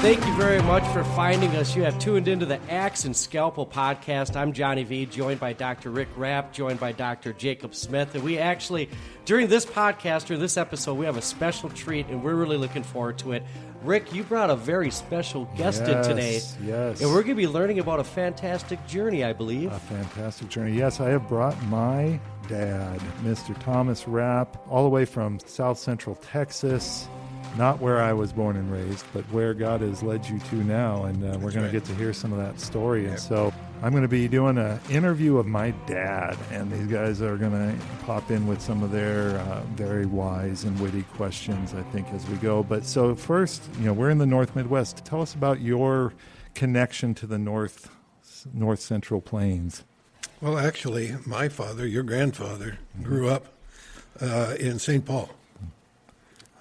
Thank you very much for finding us. You have tuned into the Axe and Scalpel podcast. I'm Johnny V, joined by Dr. Rick Rapp, joined by Dr. Jacob Smith. And we actually, during this podcast or this episode, we have a special treat, and we're really looking forward to it. Rick, you brought a very special guest in today. Yes. And we're going to be learning about a fantastic journey, I believe. A fantastic journey. Yes, I have brought my dad, Mr. Thomas Rapp, all the way from South Central Texas. Not where I was born and raised, but where God has led you to now, and we're going to get to hear some of that story. And so I'm going to be doing an interview of my dad, and these guys are going to pop in with some of their very wise and witty questions, I think, as we go. But so first, we're in the North Midwest. Tell us about your connection to the North Central Plains. Well, actually, my father, your grandfather, grew up in St. Paul.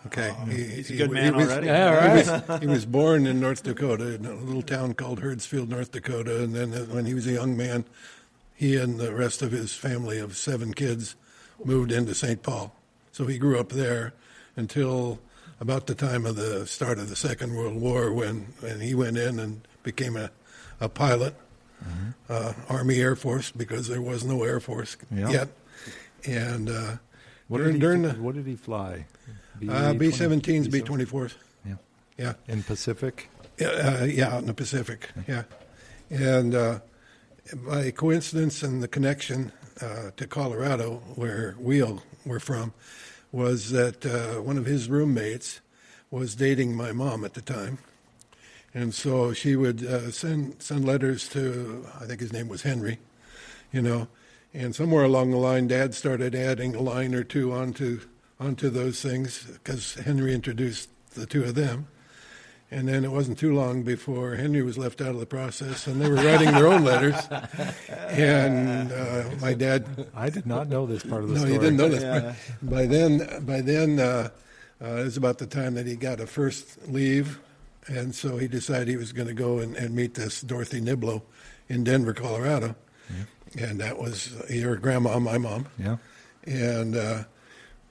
Okay, he's a good man already. He was born in North Dakota, in a little town called Herdsfield, North Dakota, and then when he was a young man, he and the rest of his family of 7 kids moved into St. Paul. So he grew up there until about the time of the start of the Second World War, when he went in and became a pilot, Army Air Force, because there was no Air Force yet. And what did he fly? B-17s, B-24s. Yeah. In Pacific? Yeah, out in the Pacific, yeah. And by coincidence and the connection to Colorado, where we all were from, was that one of his roommates was dating my mom at the time. And so she would send letters to, I think his name was Henry, and somewhere along the line, Dad started adding a line or two onto those things, because Henry introduced the two of them. And then it wasn't too long before Henry was left out of the process, and they were writing their own letters. And my dad... I did not know this part of the story. No, you didn't know this part. By then, it was about the time that he got a first leave, and so he decided he was going to go and meet this Dorothy Niblo in Denver, Colorado. Yeah. And that was your grandma, my mom. Yeah. And...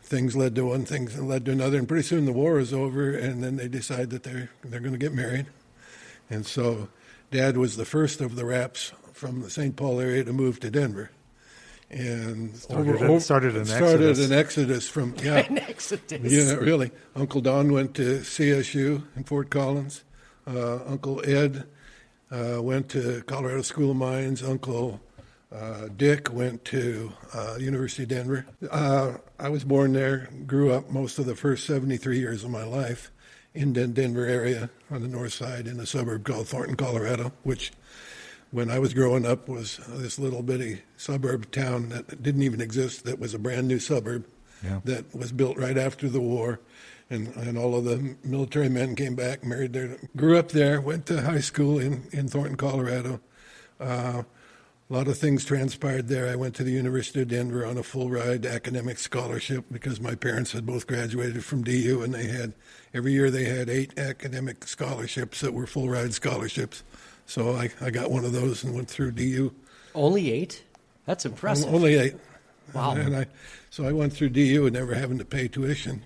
things led to one, things led to another, and pretty soon the war was over, and then they decide that they're going to get married. And so Dad was the first of the Rapps from the St. Paul area to move to Denver. And started an exodus from, yeah. An exodus. Yeah, really. Uncle Don went to CSU in Fort Collins. Uncle Ed went to Colorado School of Mines. Uncle Dick went to University of Denver. I was born there, grew up most of the first 73 years of my life in the Denver area on the north side in a suburb called Thornton, Colorado, which when I was growing up was this little bitty suburb town that didn't even exist, that was a brand new suburb that was built right after the war. And all of the military men came back, married there, grew up there, went to high school in Thornton, Colorado. A lot of things transpired there. I went to the University of Denver on a full-ride academic scholarship because my parents had both graduated from DU, and every year they had 8 academic scholarships that were full-ride scholarships. So I got one of those and went through DU. Only 8? That's impressive. Only 8. Wow. And so I went through DU and never having to pay tuition,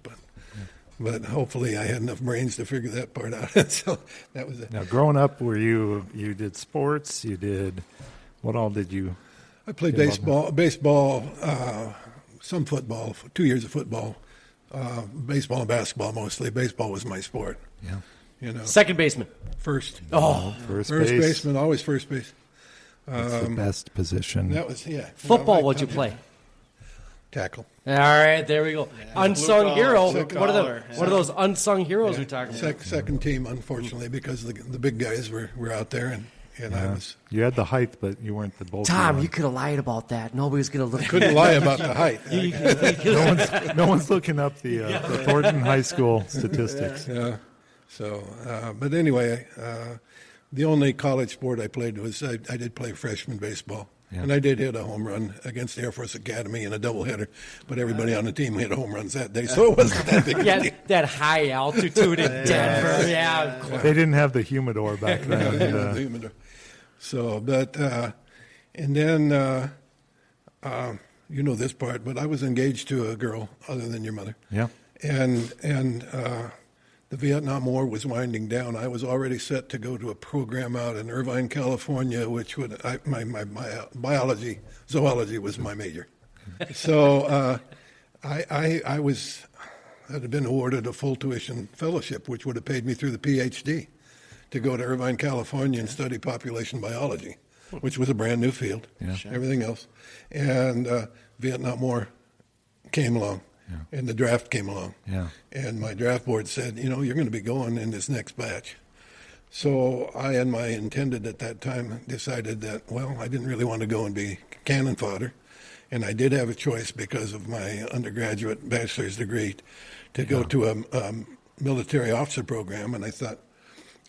but hopefully I had enough brains to figure that part out. So that was it. Now, growing up, you did sports, you did... What all did you? I played baseball, some football, 2 years of football, baseball and basketball mostly. Baseball was my sport. Yeah. Second baseman. First. Oh, first baseman, always first base. That's the best position. That was Football, what'd you play? Tackle. All right, there we go. Yeah, unsung hero. What What are those unsung heroes we talking about? Second team, unfortunately, because the big guys were out there, and I was. You had the height, but you weren't the bulky Tom, one. you could have lied about that. Nobody's going to look. Couldn't lie about the height. No one's looking up the Thornton High School statistics. Yeah. So, but anyway, the only college sport I played was I did play freshman baseball. Yeah. And I did hit a home run against the Air Force Academy in a doubleheader, but everybody on the team hit home runs that day, so it wasn't that big a deal. That high altitude in Denver. Yeah. They didn't have the humidor back then. The humidor. So, but, and then, you know this part, but I was engaged to a girl other than your mother. Yeah. And the Vietnam War was winding down. I was already set to go to a program out in Irvine, California, which my biology, zoology was my major. So I had been awarded a full tuition fellowship, which would have paid me through the PhD to go to Irvine, California and study population biology, which was a brand new field, everything else. And Vietnam War came along. Yeah. And the draft came along. Yeah. And my draft board said, you're going to be going in this next batch. So I and my intended at that time decided that, I didn't really want to go and be cannon fodder. And I did have a choice because of my undergraduate bachelor's degree to go to a military officer program. And I thought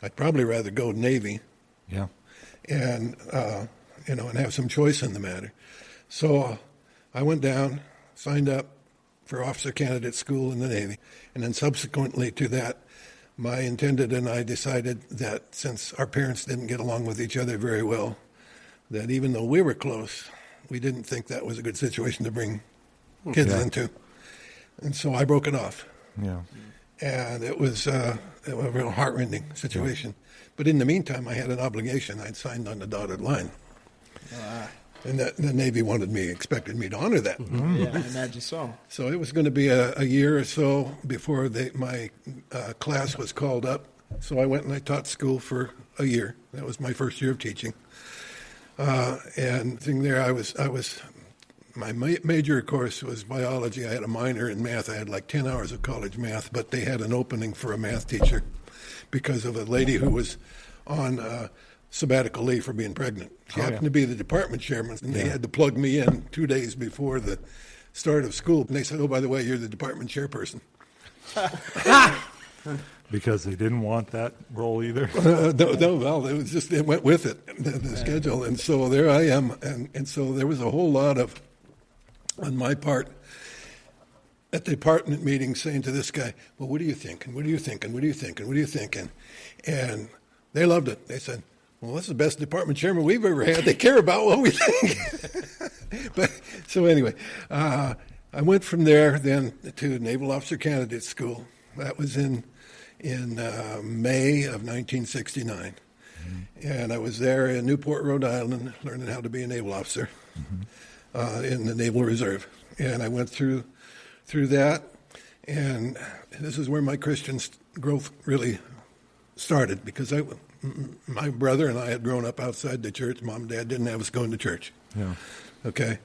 I'd probably rather go Navy. Yeah. And, and have some choice in the matter. So I went down, signed up for officer candidate school in the Navy. And then subsequently to that, my intended and I decided that since our parents didn't get along with each other very well, that even though we were close, we didn't think that was a good situation to bring kids into. And so I broke it off. Yeah. And it was a real heart-rending situation. Yeah. But in the meantime, I had an obligation. I'd signed on the dotted line. And the Navy expected me to honor that. Mm-hmm. Yeah, I imagine so. So it was going to be a year or so before my class was called up. So I went and I taught school for a year. That was my first year of teaching. And thing there, my major course was biology. I had a minor in math. I had like 10 hours of college math, but they had an opening for a math teacher because of a lady who was on sabbatical leave for being pregnant. She happened to be the department chairman, and they had to plug me in 2 days before the start of school. And they said, by the way, you're the department chairperson. Because they didn't want that role either? It went with it, the schedule. And so there I am. And so there was a whole lot on my part, at the department meeting saying to this guy, well, what do you think? And what do you think? And what do you think? And what do you think? And they loved it. They said, well, that's the best department chairman we've ever had. They care about what we think. But so anyway, I went from there then to Naval Officer Candidate School. That was in May of 1969. Mm-hmm. And I was there in Newport, Rhode Island, learning how to be a naval officer in the Naval Reserve. And I went through that, and this is where my Christian growth really started, because my brother and I had grown up outside the church. Mom and Dad didn't have us going to church. Yeah. Okay.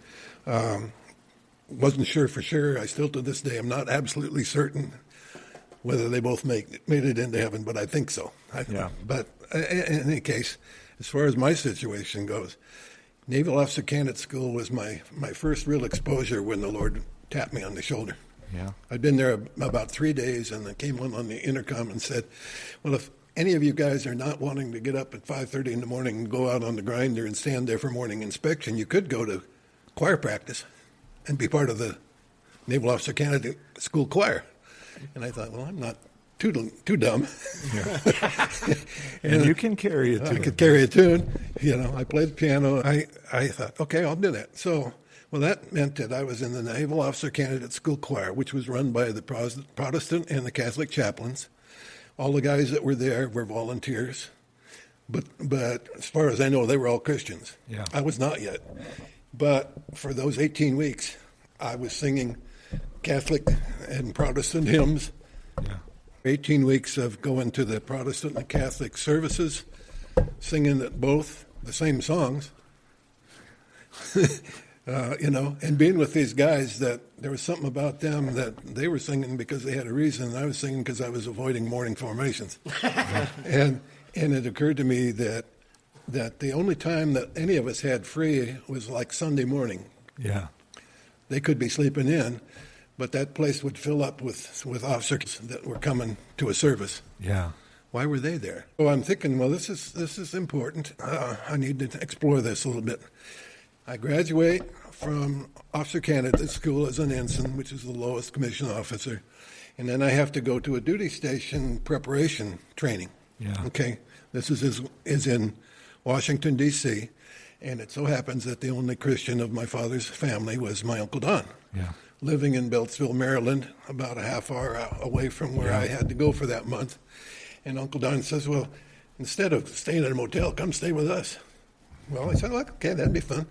Wasn't sure for sure. I still to this day am not absolutely certain whether they both made it into heaven, but I think so. But in any case, as far as my situation goes, Naval Officer Candidate School was my first real exposure when the Lord tapped me on the shoulder. Yeah. I'd been there about 3 days, and I came on the intercom and said, well, if any of you guys are not wanting to get up at 5:30 in the morning and go out on the grinder and stand there for morning inspection, you could go to choir practice and be part of the Naval Officer Candidate School choir. And I thought, well, I'm not too dumb. Yeah. and you can carry a tune. I could carry a tune. I played the piano. I thought, okay, I'll do that. So, that meant that I was in the Naval Officer Candidate School choir, which was run by the Protestant and the Catholic chaplains. All the guys that were there were volunteers. But as far as I know, they were all Christians. Yeah. I was not yet. But for those 18 weeks, I was singing Catholic and Protestant hymns. Yeah. 18 weeks of going to the Protestant and Catholic services, singing both the same songs, and being with these guys that there was something about them that they were singing because they had a reason, and I was singing because I was avoiding morning formations. and it occurred to me that the only time that any of us had free was like Sunday morning. Yeah. They could be sleeping in, but that place would fill up with officers that were coming to a service. Yeah. Why were they there? So I'm thinking, well, this is important. I need to explore this a little bit. I graduate from Officer Candidate School as an ensign, which is the lowest commissioned officer, and then I have to go to a duty station preparation training. Yeah. Okay. This is in Washington, D.C., And it so happens that the only Christian of my father's family was my Uncle Don, living in Beltsville, Maryland, about a half hour away from where I had to go for that month. And Uncle Don says, well, instead of staying at a motel, come stay with us. Well, I said, well, okay, that'd be fun.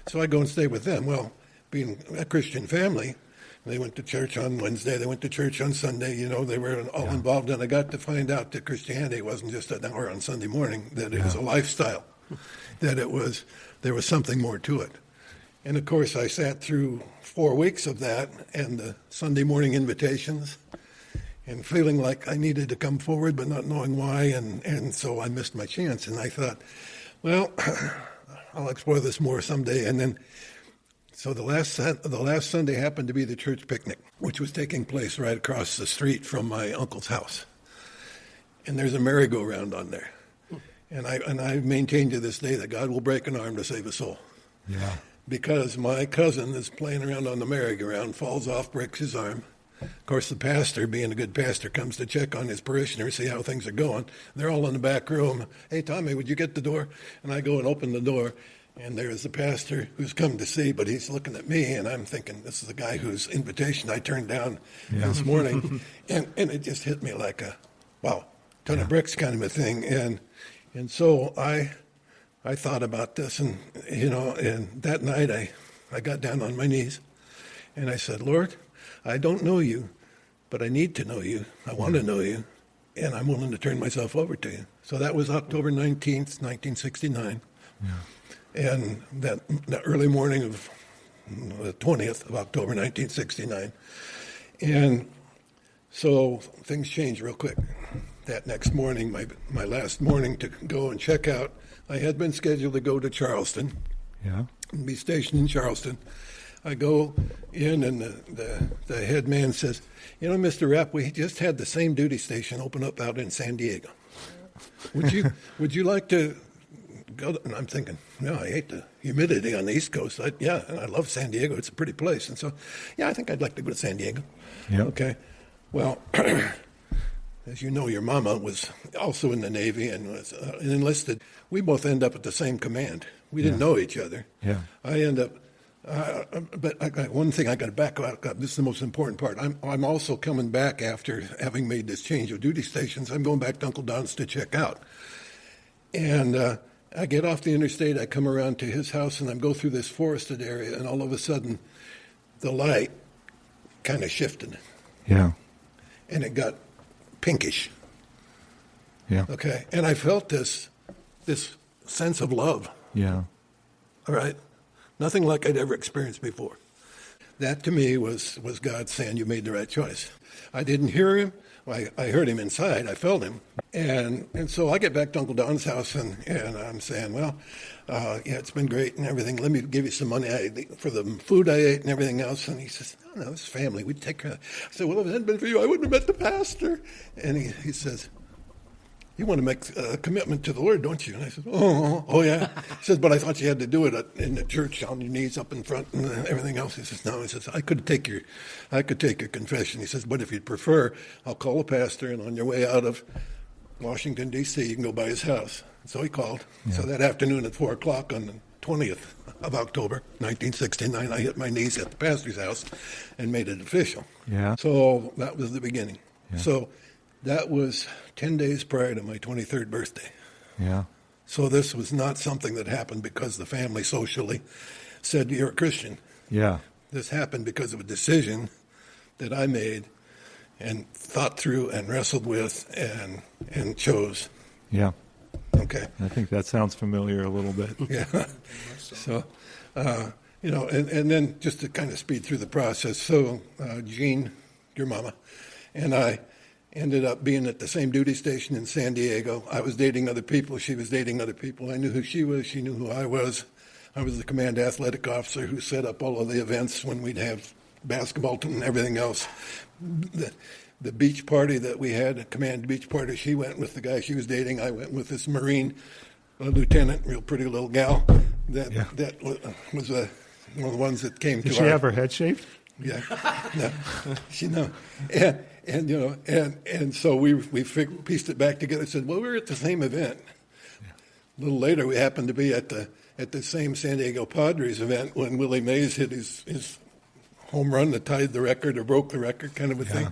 So I go and stay with them. Well, being a Christian family, they went to church on Wednesday, they went to church on Sunday, they were all involved. And I got to find out that Christianity wasn't just an hour on Sunday morning, that it was a lifestyle, that there was something more to it. And of course, I sat through 4 weeks of that and the Sunday morning invitations and feeling like I needed to come forward, but not knowing why. And so I missed my chance. And I thought, well, I'll explore this more someday. And then, so the last Sunday happened to be the church picnic, which was taking place right across the street from my uncle's house. And there's a merry-go-round on there. And I maintain to this day that God will break an arm to save a soul. Yeah. Because my cousin is playing around on the merry-go-round, falls off, breaks his arm. Of course, the pastor, being a good pastor, comes to check on his parishioners, see how things are going. They're all in the back room. Hey, Tommy, would you get the door? And I go and open the door, and there's the pastor who's come to see, but he's looking at me, and I'm thinking, this is the guy whose invitation I turned down this morning. And it just hit me like a, wow, ton of bricks kind of a thing. And so I thought about this, and and that night I got down on my knees, and I said, Lord, I don't know you, but I need to know you. I want to know you, and I'm willing to turn myself over to you. So that was October 19th, 1969. Yeah. And that early morning of the 20th of October, 1969. And so things changed real quick. That next morning, my last morning to go and check out, I had been scheduled to go to Charleston, and be stationed in Charleston. I go in, and the head man says, Mr. Rapp, we just had the same duty station open up out in San Diego. Would you like to go? And I'm thinking, no, I hate the humidity on the East Coast. And I love San Diego. It's a pretty place. And so, I think I'd like to go to San Diego. Yep. Okay. Well, as you know, your mama was also in the Navy and was enlisted. We both end up at the same command. We didn't know each other. Yeah. I end up. But one thing I got to back up. This is the most important part. I'm also coming back after having made this change of duty stations. I'm going back to Uncle Don's to check out, and I get off the interstate. I come around to his house, and I go through this forested area, and all of a sudden, the light kind of shifted. Yeah, and it got pinkish. Yeah. Okay, and I felt this sense of love. Yeah. All right. Nothing like I'd ever experienced before. That to me was God saying, you made the right choice. I didn't hear him. I heard him inside. I felt him. And so I get back to Uncle Don's house, and I'm saying, well, it's been great and everything. Let me give you some money for the food I ate and everything else. And he says, no, it's family. We'd take care of it. I said, well, if it hadn't been for you, I wouldn't have met the pastor. And he says, you want to make a commitment to the Lord, don't you? And I said, oh yeah. He says, but I thought you had to do it in the church on your knees up in front and everything else. He says, no. He says, I could take your confession. He says, but if you'd prefer, I'll call a pastor, and on your way out of Washington, D.C., you can go by his house. So he called. Yeah. So that afternoon at 4 o'clock on the 20th of October, 1969, I hit my knees at the pastor's house and made it official. Yeah. So that was the beginning. Yeah. So that was 10 days prior to my 23rd birthday. Yeah. So this was not something that happened because the family socially said, you're a Christian. Yeah. This happened because of a decision that I made and thought through and wrestled with and chose. Yeah. Okay. I think that sounds familiar a little bit. Yeah. So, and then just to kind of speed through the process. So Jean, your mama, and I ended up being at the same duty station in San Diego. I was dating other people. She was dating other people. I knew who she was. She knew who I was. I was the command athletic officer who set up all of the events when we'd have basketball and everything else. The beach party that we had, a command beach party, she went with the guy she was dating. I went with this Marine lieutenant, real pretty little gal. That was one of the ones that came to Did she have her head shaved? Yeah. No. She no. And so we pieced it back together and said, well, we were at the same event. Yeah. A little later, we happened to be at the at the same San Diego Padres event when Willie Mays hit his home run that tied the record or broke the record, kind of a thing,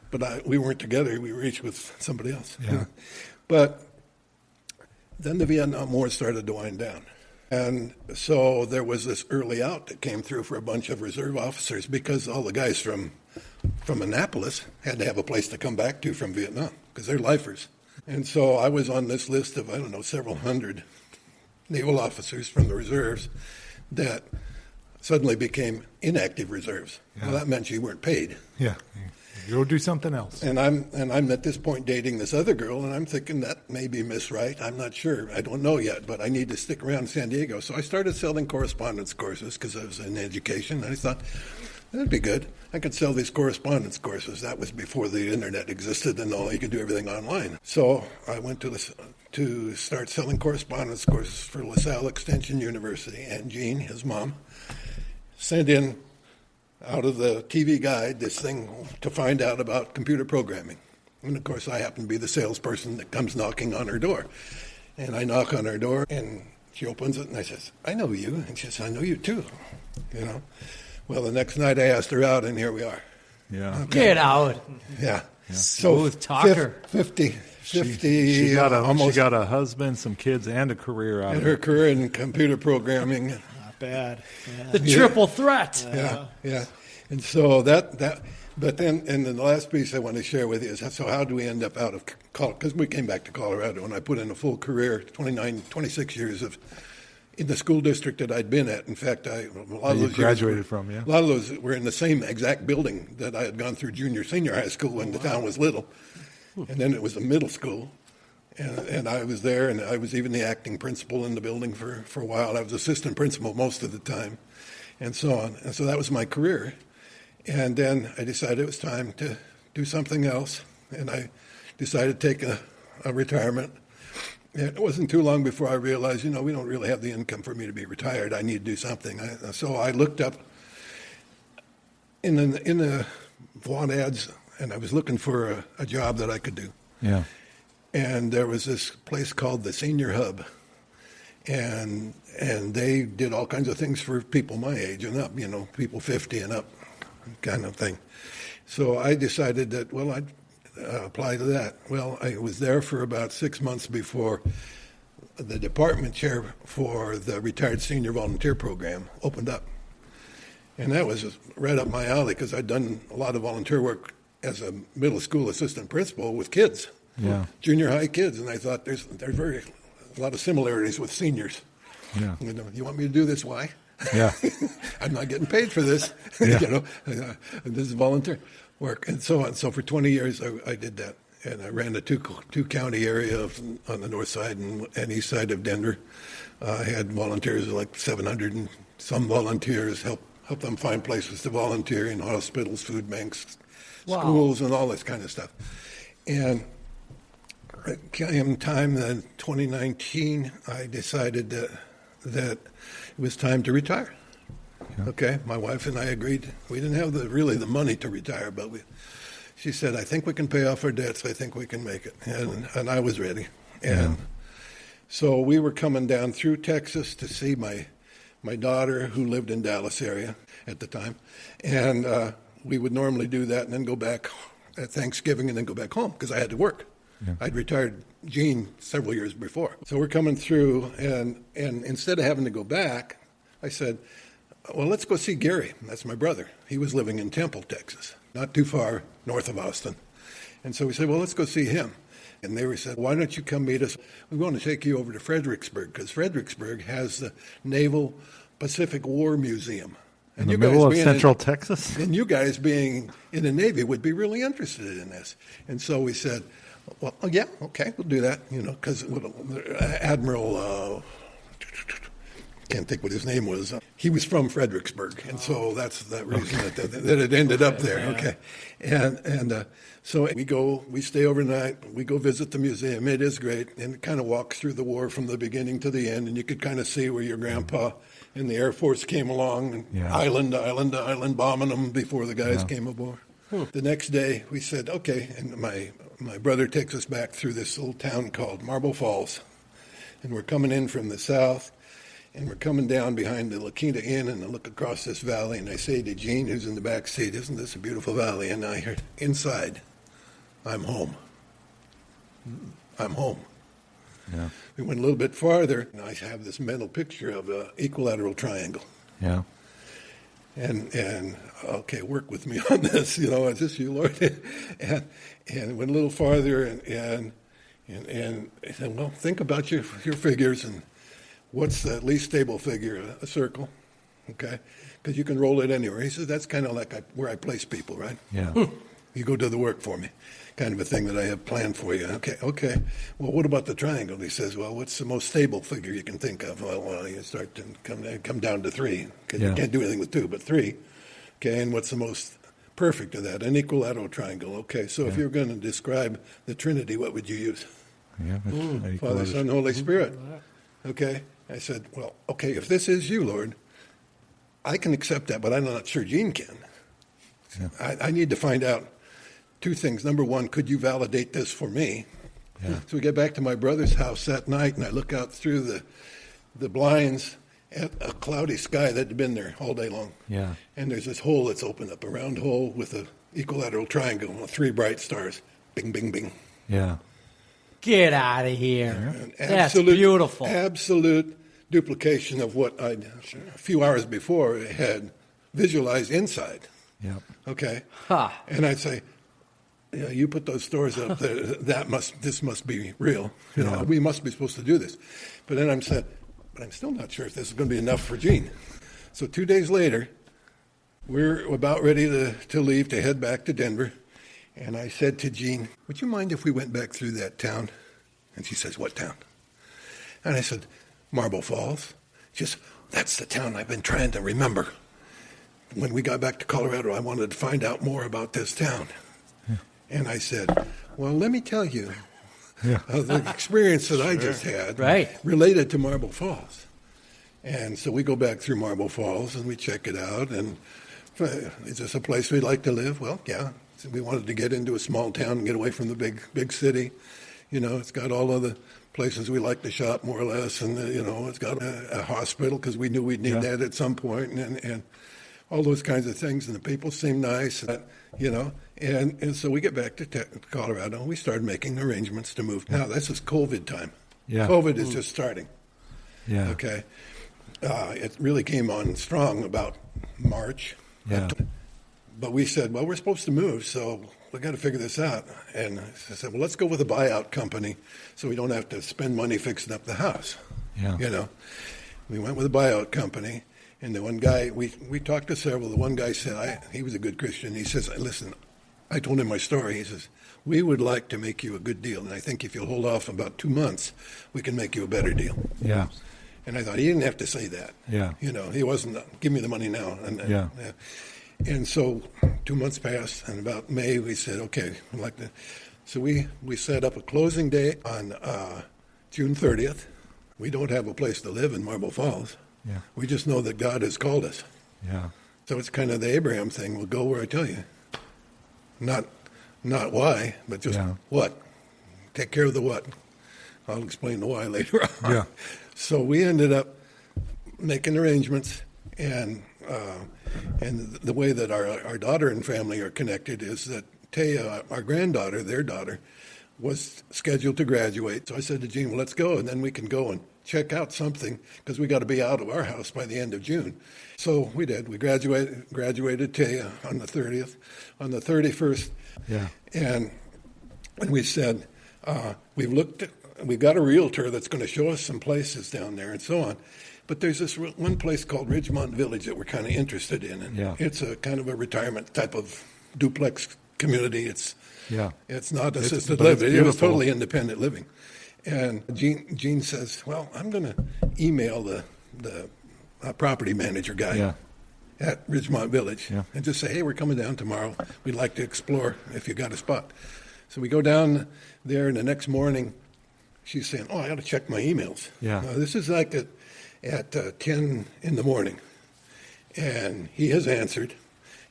But we weren't together. We were each with somebody else. Yeah. But then the Vietnam War started to wind down. And so there was this early out that came through for a bunch of reserve officers because all the guys from Annapolis had to have a place to come back to from Vietnam because they're lifers. And so I was on this list of, several hundred naval officers from the reserves that suddenly became inactive reserves. Yeah. Well, that meant you weren't paid. Yeah. Go do something else. And I'm at this point dating this other girl, and I'm thinking that may be Miss Right. I'm not sure. I don't know yet, but I need to stick around in San Diego. So I started selling correspondence courses because I was in education. And I thought, that'd be good. I could sell these correspondence courses. That was before the internet existed and all. You could do everything online. So I went to start selling correspondence courses for LaSalle Extension University. And Gene, his mom, sent in out of the TV guide this thing to find out about computer programming. And of course I happen to be the salesperson that comes knocking on her door. And I knock on her door and she opens it and I says, I know you. And she says, I know you too. Well, the next night I asked her out and here we are. Yeah. Okay. Get out. Yeah. Smooth talker. 50. She got a husband, some kids, and a career out of her it. career in computer programming. Not bad. Yeah. The triple threat. Yeah. And so but then, and then the last piece I want to share with you is, so how do we end up out of college? Because we came back to Colorado, and I put in a full career, 26 years in the school district that I'd been at. In fact, a lot of those graduated from, yeah. A lot of those were in the same exact building that I had gone through senior high school when the town was little. And then it was a middle school. And I was there, and I was even the acting principal in the building for a while. I was assistant principal most of the time, and so on. And so that was my career. And then I decided it was time to do something else, and I decided to take a retirement. And it wasn't too long before I realized, we don't really have the income for me to be retired. I need to do something. So I looked up in the want ads, and I was looking for a job that I could do. Yeah. And there was this place called the Senior Hub, and they did all kinds of things for people my age and up, people 50 and up, kind of thing. So I decided that, I'd apply to that. Well, I was there for about 6 months before the department chair for the Retired Senior Volunteer Program opened up. And that was right up my alley because I'd done a lot of volunteer work as a middle school assistant principal with kids. Yeah. Junior high kids, and I thought there's a lot of similarities with seniors. Yeah. You want me to do this? Why? Yeah. I'm not getting paid for this. Yeah. This is volunteer work, and so on. So for 20 years, I did that, and I ran the two county area on the north side and east side of Denver. I had volunteers, like 700 and some volunteers, help them find places to volunteer in hospitals, food banks, schools, and all this kind of stuff. And in time, in 2019, I decided that it was time to retire. Yeah. Okay, my wife and I agreed. We didn't have really the money to retire, but she said, I think we can pay off our debts. I think we can make it. And I was ready. And so we were coming down through Texas to see my daughter, who lived in Dallas area at the time. And we would normally do that and then go back at Thanksgiving and then go back home because I had to work. Yeah. I'd retired Gene several years before. So we're coming through, and instead of having to go back, I said, well, let's go see Gary. That's my brother. He was living in Temple, Texas, not too far north of Austin. And so we said, well, let's go see him. And they said, why don't you come meet us? We want to take you over to Fredericksburg, because Fredericksburg has the Naval Pacific War Museum. In the middle of Central Texas? And you guys being in the Navy would be really interested in this. And so we said, well, yeah, okay, we'll do that, because Admiral, can't think what his name was. He was from Fredericksburg, and so that's the reason that it ended up there. Okay, and so we stay overnight. We go visit the museum. It is great, and it kind of walks through the war from the beginning to the end, and you could kind of see where your grandpa and the Air Force came along, and island to island to island, bombing them before the guys came aboard. The next day, we said, okay, and my brother takes us back through this little town called Marble Falls, and we're coming in from the south, And we're coming down behind the La Quinta Inn, and I look across this valley, and I say to Gene, who's in the back seat, isn't this a beautiful valley? And I heard, inside, I'm home. I'm home. Yeah. We went a little bit farther, and I have this mental picture of an equilateral triangle. Yeah. And okay, work with me on this, is this you, Lord? and went a little farther, and I said, well, think about your figures, and what's the least stable figure? A circle, okay? Because you can roll it anywhere. He says, that's kind of like where I place people, right? Yeah. You go do the work for me, kind of a thing that I have planned for you. Okay. Well, what about the triangle? He says, well, what's the most stable figure you can think of? Well, you start to come down to 3, because you can't do anything with 2, but 3. Okay, and what's the most perfect of that? An equalateral triangle. Okay, so if you're going to describe the Trinity, what would you use? Yeah. Father, Son, Holy Spirit. Okay. I said, well, okay, if this is you, Lord, I can accept that, but I'm not sure Gene can. Yeah. I need to find out 2 things. Number 1, could you validate this for me? Yeah. So we get back to my brother's house that night, and I look out through the blinds at a cloudy sky that had been there all day long. Yeah. And there's this hole that's opened up, a round hole with an equilateral triangle, 3 bright stars. Bing, bing, bing. Yeah. Get out of here. An That's beautiful. Absolute duplication of what I, a few hours before, had visualized inside. Yeah. Okay? Huh. And I'd say, yeah, you put those stores up there, this must be real. We must be supposed to do this. But then I'm still not sure if this is going to be enough for Gene. So 2 days later, we're about ready to leave to head back to Denver. And I said to Jean, would you mind if we went back through that town? And she says, what town? And I said, Marble Falls. She says, that's the town I've been trying to remember. When we got back to Colorado, I wanted to find out more about this town. Yeah. And I said, well, let me tell you the experience that I just had related to Marble Falls. And so we go back through Marble Falls, and we check it out. And is this a place we'd like to live? Well, yeah. We wanted to get into a small town and get away from the big city. It's got all of the places we like to shop, more or less, and it's got a hospital because we knew we'd need that at some point, and all those kinds of things. And the people seem nice, and so we get back to Colorado, and we started making arrangements to move. Now this is COVID time. Yeah. COVID is just starting. Yeah. Okay. It really came on strong about March. Yeah. But we said, well, we're supposed to move, so we got to figure this out. And I said, well, let's go with a buyout company so we don't have to spend money fixing up the house. Yeah. We went with a buyout company, and the one guy, we talked to several. The one guy said, he was a good Christian. He says, listen, I told him my story. He says, we would like to make you a good deal, and I think if you'll hold off about 2 months, we can make you a better deal. Yeah. And I thought, he didn't have to say that. Yeah. He wasn't, give me the money now. And so 2 months passed, and about May we said, okay, we'd like to. So we set up a closing day on June 30th. We don't have a place to live in Marble Falls. Yeah. We just know that God has called us. Yeah. So it's kind of the Abraham thing. We'll go where I tell you. Not why, but just what. Take care of the what. I'll explain the why later on. Yeah. So we ended up making arrangements, and the way that our daughter and family are connected is that Taya, our granddaughter, their daughter, was scheduled to graduate. So I said to Gene, well, let's go, and then we can go and check out something, because we got to be out of our house by the end of June. So we did. We graduated Taya on the 30th. On the 31st, and we said, we've got a realtor that's going to show us some places down there and so on. But there's this one place called Ridgemont Village that we're kind of interested in. And it's a kind of a retirement type of duplex community. It's not assisted living. It was totally independent living. And Gene says, well, I'm going to email the property manager guy at Ridgemont Village and just say, hey, we're coming down tomorrow. We'd like to explore if you got a spot. So we go down there, and the next morning she's saying, I got to check my emails. This is like at 10 in the morning. And he has answered,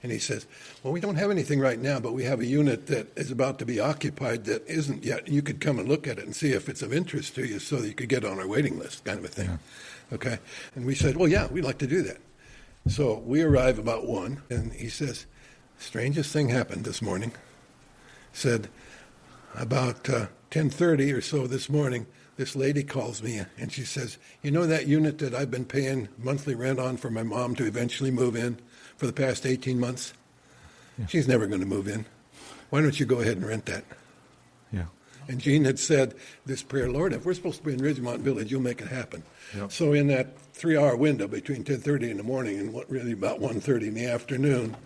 and he says, well, we don't have anything right now, but we have a unit that is about to be occupied that isn't yet. You could come and look at it and see if it's of interest to you so that you could get on our waiting list, kind of a thing. Okay. And we said, well, yeah, we'd like to do that. So we arrive about 1, and he says, strangest thing happened this morning. Said, about 10:30 or so this morning, this lady calls me, and she says, you know that unit that I've been paying monthly rent on for my mom to eventually move in for the past 18 months? Yeah. She's never going to move in. Why don't you go ahead and rent that? Yeah. And Gene had said this prayer, Lord, if we're supposed to be in Ridgemont Village, you'll make it happen. Yep. So in that 3-hour window between 10:30 in the morning and really about 1:30 in the afternoon,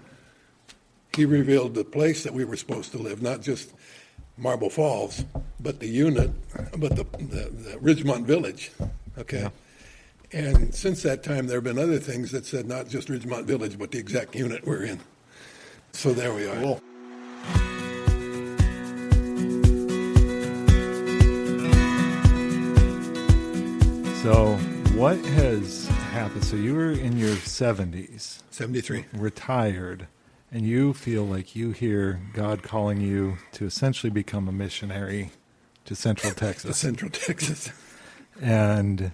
he revealed the place that we were supposed to live, not just Marble Falls, but the unit, but the Ridgemont Village, okay? Yeah. And since that time, there have been other things that said not just Ridgemont Village, but the exact unit we're in. So there we are. Cool. So what has happened? So you were in your 70s. 73. Retired. And you feel like you hear God calling you to essentially become a missionary to Central Texas. To Central Texas. And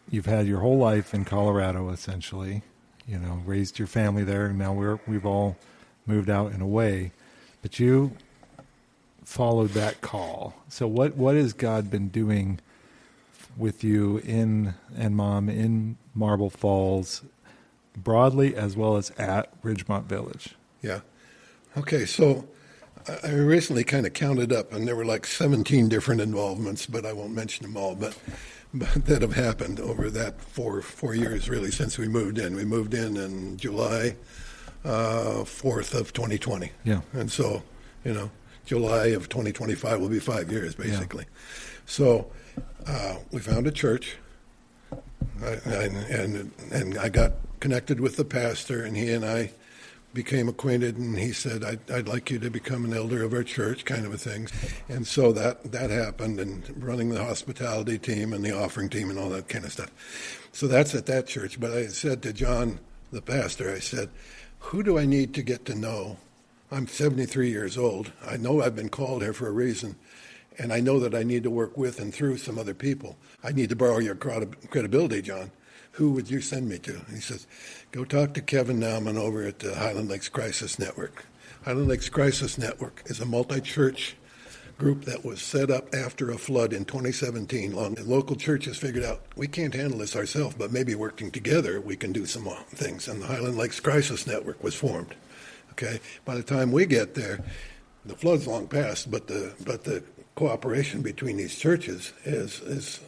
you've had your whole life in Colorado, essentially. You know, raised your family there. Now we've all moved out in a way. But you followed that call. So what has God been doing with you and Mom in Marble Falls, broadly as well as at Ridgemont Village? Yeah. Okay, so I recently kind of counted up, and there were like 17 different involvements, but I won't mention them all, but that have happened over that four years, really, since we moved in. We moved in July 4th of 2020. Yeah. And so, July of 2025 will be 5 years, basically. Yeah. So we found a church, and I got connected with the pastor, and he and I became acquainted, and he said, I'd like you to become an elder of our church, kind of a thing. And so that happened, and running the hospitality team and the offering team and all that kind of stuff. So that's at that church. But I said to John, the pastor, I said, who do I need to get to know? I'm 73 years old. I know I've been called here for a reason, and I know that I need to work with and through some other people. I need to borrow your credibility, John. Who would you send me to? And he says, go talk to Kevin Nauman over at the Highland Lakes Crisis Network. Highland Lakes Crisis Network is a multi-church group that was set up after a flood in 2017. Local churches figured out, we can't handle this ourselves, but maybe working together we can do some things. And the Highland Lakes Crisis Network was formed. Okay, by the time we get there, the flood's long past, but the cooperation between these churches is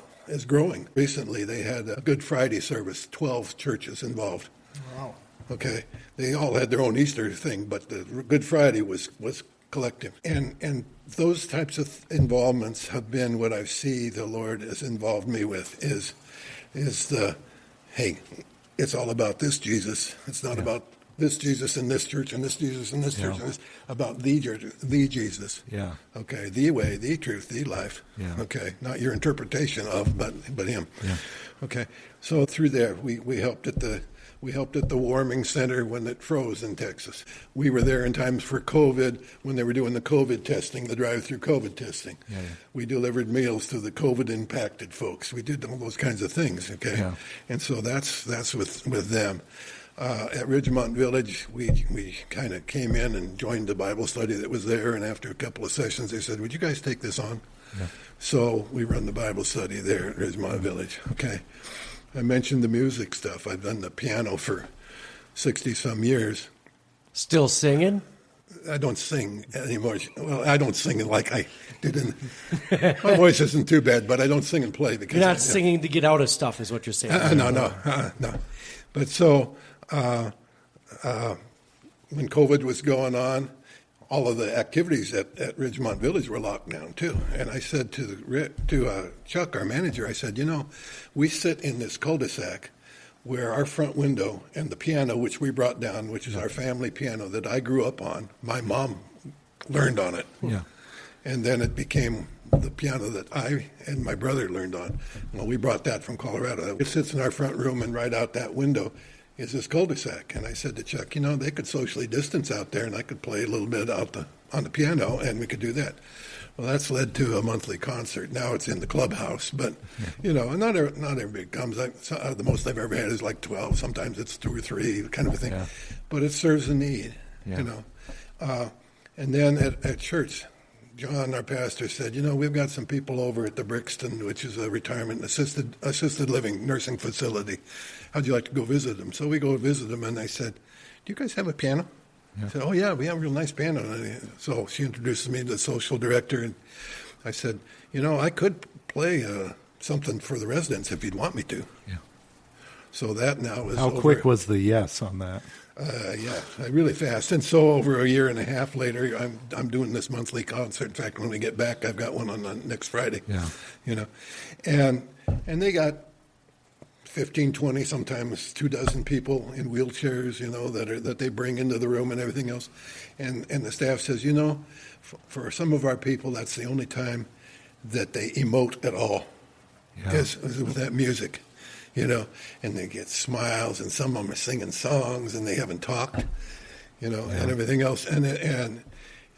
growing. Recently, they had a Good Friday service, 12 churches involved. Wow. Okay, they all had their own Easter thing, but the Good Friday was collective. And those types of involvements have been what I see the Lord has involved me with is hey, it's all about this Jesus. It's not about this Jesus in this church and this Jesus in this church. And it's about the Jesus. Yeah. Okay, the way, the truth, the life. Yeah. Okay, not your interpretation of, but him. Yeah. Okay, so through there we helped at the warming center when it froze in Texas. We were there in times for COVID when they were doing the COVID testing, the drive-through COVID testing. Yeah. We delivered meals to the COVID-impacted folks. We did all those kinds of things. Okay, Yeah. and so that's with them. At Ridgemont Village, we kind of came in and joined the Bible study that was there, and after a couple of sessions, they said, would you guys take this on? Yeah. So we run the Bible study there at Ridgemont Village. Okay. I mentioned the music stuff. I've done the piano for 60-some years. Still singing? I don't sing anymore. Well, I don't sing like I did in... My voice isn't too bad, but I don't sing and play. Because You're not singing to get out of stuff is what you're saying. No. But so... when COVID was going on, all of the activities at Ridgemont Village were locked down too. And I said to Chuck, our manager, I said, we sit in this cul-de-sac where our front window and the piano, which we brought down, which is our family piano that I grew up on, my mom learned on it. Yeah. And then it became the piano that I and my brother learned on. Well, we brought that from Colorado. It sits in our front room, and right out that window is this cul-de-sac. And I said to Chuck, they could socially distance out there, and I could play a little bit on the piano, and we could do that. Well, that's led to a monthly concert. Now it's in the clubhouse, but not everybody comes. The most I've ever had is like 12. Sometimes it's 2 or 3, kind of a thing. Yeah. But it serves a need, Yeah. And then at church, John, our pastor, said, we've got some people over at the Brixton, which is a retirement assisted living nursing facility. How'd you like to go visit them? So we go visit them, and I said, do you guys have a piano? Yeah. I said, oh, yeah, we have a real nice piano. So she introduces me to the social director, and I said, I could play something for the residents if you'd want me to. Yeah. So that now is How over. quick was the yes on that? Really fast. And so over a year and a half later, I'm doing this monthly concert. In fact, when we get back, I've got one on next Friday. Yeah. And they got 15, 20, sometimes 24 people in wheelchairs, that they bring into the room and everything else. And the staff says, for some of our people, that's the only time that they emote at all, is with that music, and they get smiles, and some of them are singing songs, and they haven't talked, and everything else. And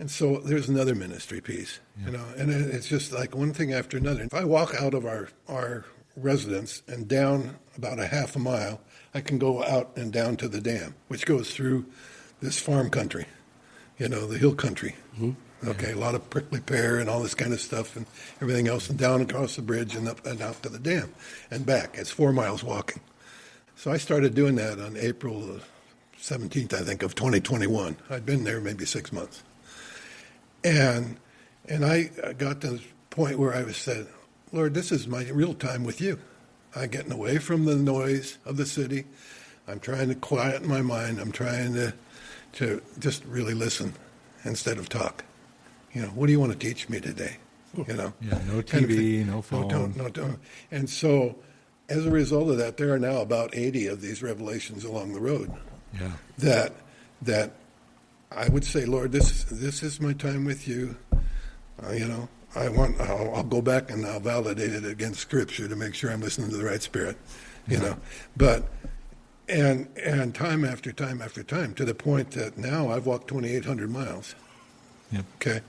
so there's another ministry piece, and it's just like one thing after another. If I walk out of our residence and down about a half a mile, I can go out and down to the dam, which goes through this farm country, the hill country. Mm-hmm. Okay, a lot of prickly pear and all this kind of stuff and everything else, and down across the bridge and up and out to the dam and back. It's 4 miles walking. So I started doing that on April 17th, I think, of 2021. I'd been there maybe 6 months. And I got to the point where I said, Lord, this is my real time with you. I'm getting away from the noise of the city. I'm trying to quiet my mind. I'm trying to just really listen instead of talk. What do you want to teach me today? Yeah, no TV, no phone. No. And so as a result of that, there are now about 80 of these revelations along the road. Yeah. That I would say, Lord, this is my time with you. I'll go back and I'll validate it against Scripture to make sure I'm listening to the right spirit, But and time after time after time, to the point that now I've walked 2,800 miles. Yep. Okay.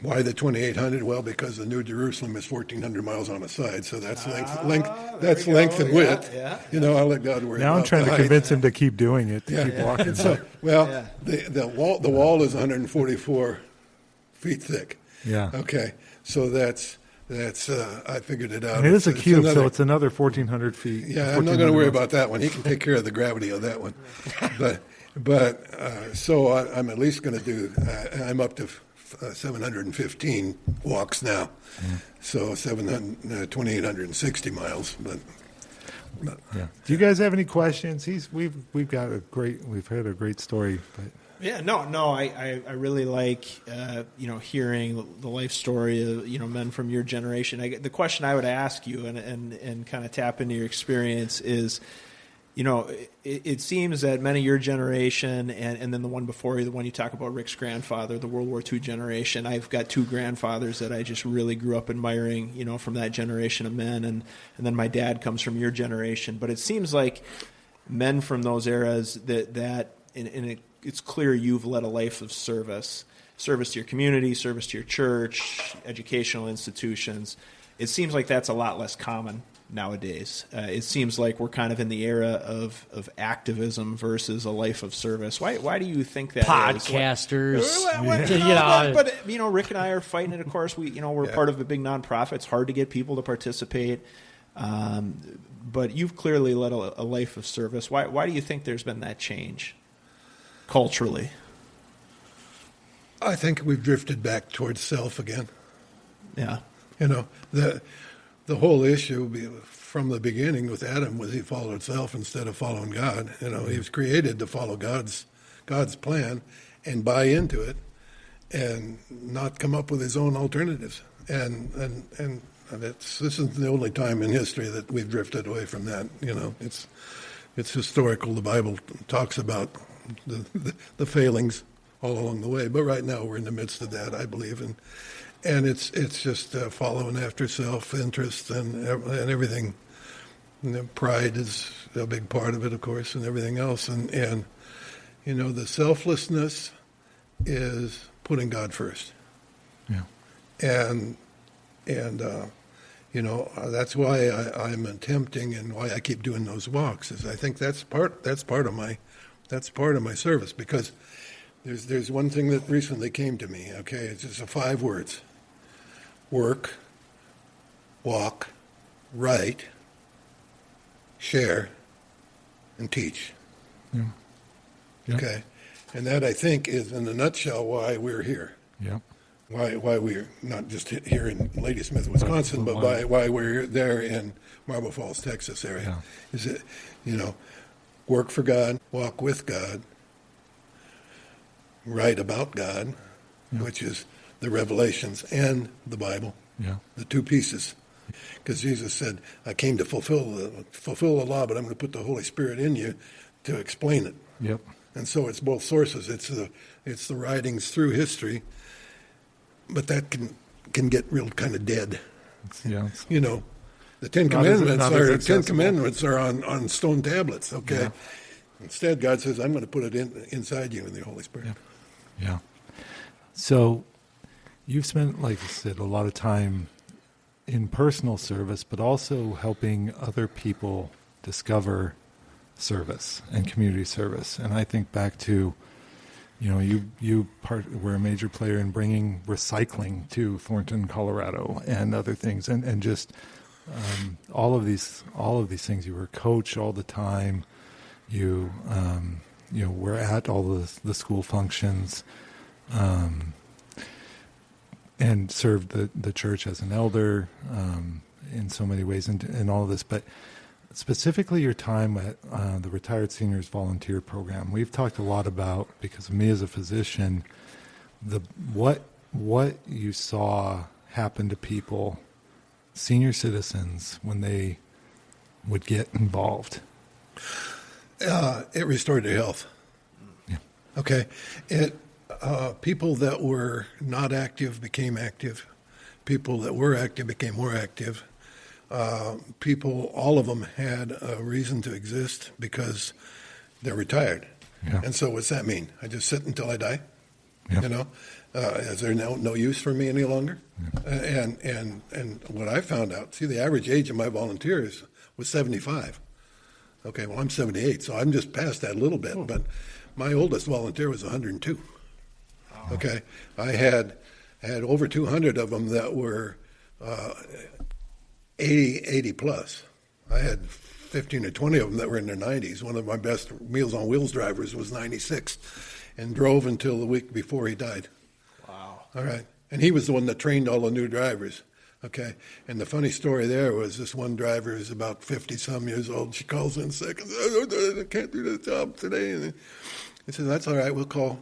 Why the 2,800? Well, because the New Jerusalem is 1,400 miles on a side, so that's length and width. Yeah. I'll let God worry. Now I'm trying to convince him to keep doing it, keep walking. So, the wall is 144 feet thick. Yeah. Okay. So that's I figured it out. And it is a cube, so it's another 1,400 feet. Yeah, I'm not going to worry about that one. He can take care of the gravity of that one. So I'm at least going to do. I'm up to 715 walks now, so 2,860 miles. But yeah. Do you guys have any questions? We've had a great story. But yeah, no, I really like hearing the life story of men from your generation. The question I would ask you and kind of tap into your experience is, it seems that men of your generation and then the one before you, the one you talk about, Rick's grandfather, the World War II generation. I've got 2 grandfathers that I just really grew up admiring, from that generation of men, and then my dad comes from your generation. But it seems like men from those eras it's clear you've led a life of service to your community, service to your church, educational institutions. It seems like that's a lot less common nowadays. It seems like we're kind of in the era of activism versus a life of service. Why do you think that Podcasters. is? But Rick and I are fighting it. Of course, we're part of a big nonprofit. It's hard to get people to participate. But you've clearly led a life of service. Why do you think there's been that change culturally? I think we've drifted back towards self again. Yeah. The whole issue from the beginning with Adam was he followed self instead of following God. He was created to follow God's plan and buy into it and not come up with his own alternatives. And this isn't the only time in history that we've drifted away from that. It's historical. The Bible talks about the failings all along the way. But right now we're in the midst of that, I believe, and it's just following after self-interest and everything. Pride is a big part of it, of course, and everything else. And the selflessness is putting God first. Yeah. And that's why I'm attempting, and why I keep doing those walks, is I think that's part of my service, because there's one thing that recently came to me. Okay, it's just 5 words: work, walk, write, share, and teach. Yeah. Yeah. Okay, and that, I think, is in a nutshell why we're here. Yeah. Why we're not just here in Ladysmith, Wisconsin, but why we're there in Marble Falls, Texas area. Yeah. Is it, work for God, walk with God, write about God, which is the Revelations and the Bible, the 2 pieces. Because Jesus said, I came to fulfill the law, but I'm going to put the Holy Spirit in you to explain it. Yep. And so it's both sources. It's the writings through history, but that can get real kind of dead. Yeah. The Ten Commandments are on stone tablets. Okay. Yeah. Instead, God says, I'm going to put it inside you in the Holy Spirit. Yeah. So you've spent, like I said, a lot of time in personal service, but also helping other people discover service and community service. And I think back to, you were a major player in bringing recycling to Thornton, Colorado, and other things, and just all of these things. You were a coach all the time. You were at all the school functions, and served the church as an elder in so many ways, and all of this. But specifically your time at the Retired Seniors Volunteer Program, we've talked a lot about, because of me as a physician, what you saw happen to people, senior citizens, when they would get involved. It restored their health. Yeah. Okay. People that were not active became active. People that were active became more active. All of them had a reason to exist because they're retired. Yeah. And so what's that mean? I just sit until I die? Yeah. Is there no use for me any longer? Yeah. And what I found out, the average age of my volunteers was 75. Okay, well, I'm 78, so I'm just past that a little bit. But my oldest volunteer was 102. Oh. Okay, I had over 200 of them that were 80 plus. I had 15 or 20 of them that were in their 90s. One of my best Meals on Wheels drivers was 96 and drove until the week before he died. Wow. All right. And he was the one that trained all the new drivers. Okay. And the funny story there was this one driver is about 50-some years old. She calls in sick and says, I can't do the job today. And he says, that's all right. We'll call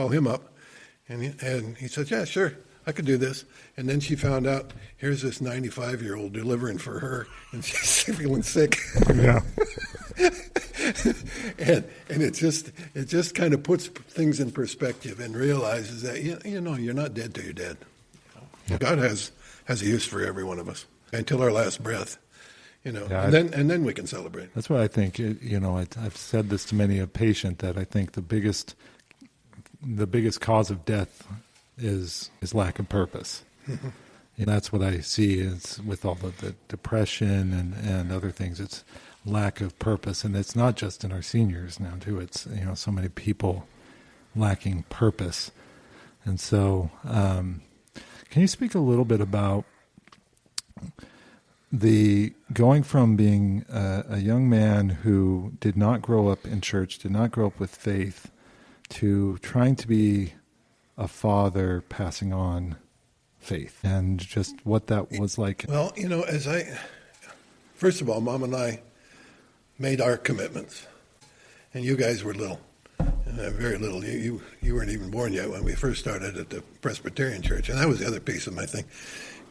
him up. And he said, yeah, sure. I could do this. And then she found out, here's this 95-year-old delivering for her, and she's feeling sick. Yeah. and it just kind of puts things in perspective and realizes that, you're not dead till you're dead. Yeah. God has a use for every one of us until our last breath. Yeah, and then we can celebrate. That's what I think. I've said this to many a patient, that I think the biggest cause of death is lack of purpose. Mm-hmm. And that's what I see is with all of the depression and other things. It's lack of purpose, and it's not just in our seniors now too. It's so many people lacking purpose, and so can you speak a little bit about the going from being a young man who did not grow up in church, did not grow up with faith, to trying to be a father passing on faith, and just what that was like? Well, first of all, Mom and I made our commitments, and you guys were little, very little. You weren't even born yet when we first started at the Presbyterian Church, and that was the other piece of my thing.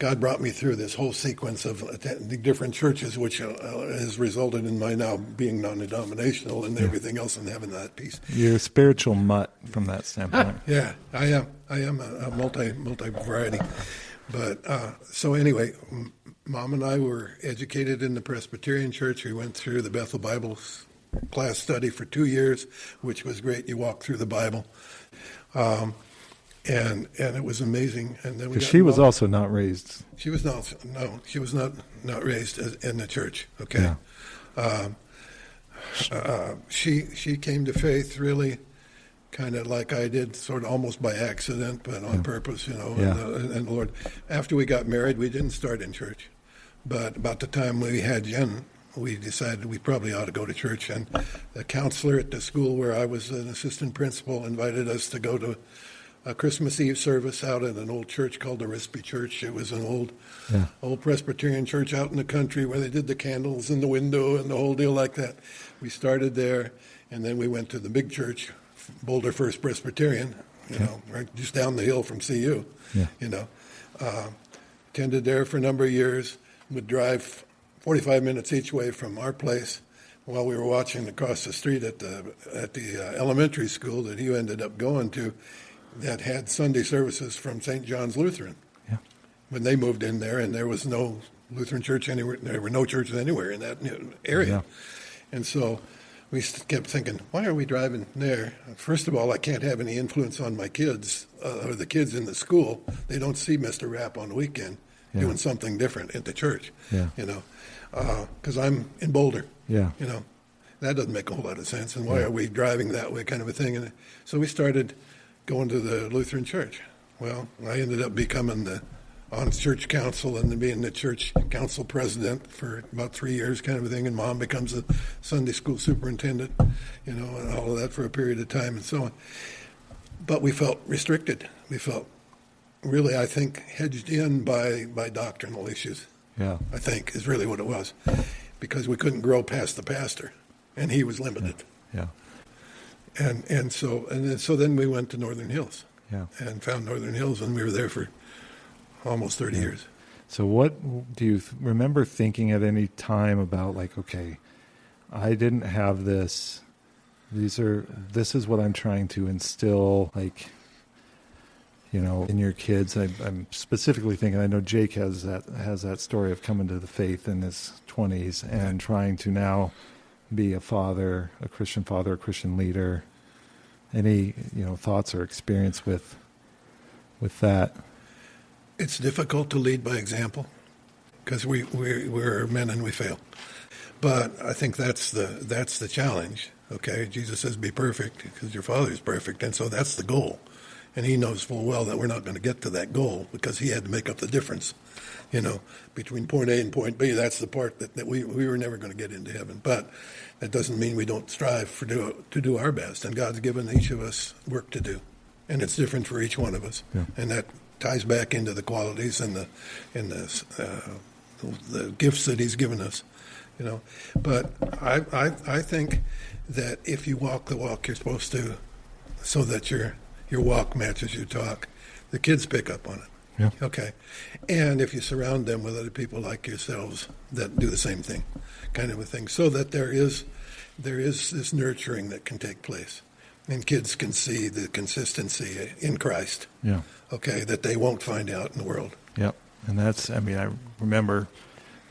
God brought me through this whole sequence of the different churches, which has resulted in my now being non-denominational and everything else, and having that piece. You're a spiritual mutt from that standpoint. Yeah, I am a multi-variety. But so anyway, Mom and I were educated in the Presbyterian Church. We went through the Bethel Bible class study for 2 years, which was great. You walk through the Bible. and it was amazing. And then we Because got she was involved. also not raised. She was not raised in the church. Okay, Yeah. she came to faith really, kind of like I did, sort of almost by accident, but on purpose, Yeah. And the Lord. After we got married, we didn't start in church, but about the time we had Jen, we decided we probably ought to go to church. And the counselor at the school where I was an assistant principal invited us to go to a Christmas Eve service out at an old church called the Risby Church. It was an old Presbyterian church out in the country where they did the candles in the window and the whole deal like that. We started there, and then we went to the big church, Boulder First Presbyterian, right just down the hill from CU. Yeah. Attended there for a number of years. Would drive 45 minutes each way from our place while we were watching across the street at the elementary school that he ended up going to, that had Sunday services from St. John's Lutheran. Yeah. When they moved in there, and there was no Lutheran church anywhere, there were no churches anywhere in that area. Yeah. And so we kept thinking, why are we driving there? First of all, I can't have any influence on my kids or the kids in the school. They don't see Mr. Rapp on the weekend doing something different at the church, because I'm in Boulder. Yeah. That doesn't make a whole lot of sense. And why are we driving that way, kind of a thing? And so we started going to the Lutheran church. Well, I ended up becoming on church council and then being the church council president for about 3 years, kind of a thing. And Mom becomes a Sunday school superintendent, and all of that for a period of time and so on. But we felt restricted. We felt really, I think, hedged in by doctrinal issues. Yeah. I think is really what it was, because we couldn't grow past the pastor, and he was limited. Yeah. And so then we went to Northern Hills. Yeah. And found Northern Hills, and we were there for almost 30 years. So what do you remember thinking at any time about, like, okay, I didn't have this. This is what I'm trying to instill, like, in your kids. I'm specifically thinking, I know Jake has that story of coming to the faith in his 20s and trying to now be a father, a Christian leader. Any, thoughts or experience with that? It's difficult to lead by example because we're men and we fail. But I think that's the challenge. Okay, Jesus says, "Be perfect, because your Father is perfect," and so that's the goal. And he knows full well that we're not going to get to that goal because he had to make up the difference, between point A and point B. That's the part that we were never going to get into heaven. But that doesn't mean we don't strive to do our best. And God's given each of us work to do, and it's different for each one of us. Yeah. And that ties back into the qualities and the gifts that he's given us. But I think that if you walk the walk you're supposed to, so that your walk matches your talk, the kids pick up on it. Yeah. Okay. And if you surround them with other people like yourselves that do the same thing, kind of a thing, so that there is this nurturing that can take place, and kids can see the consistency in Christ. Yeah. Okay, that they won't find out in the world. Yep. And I remember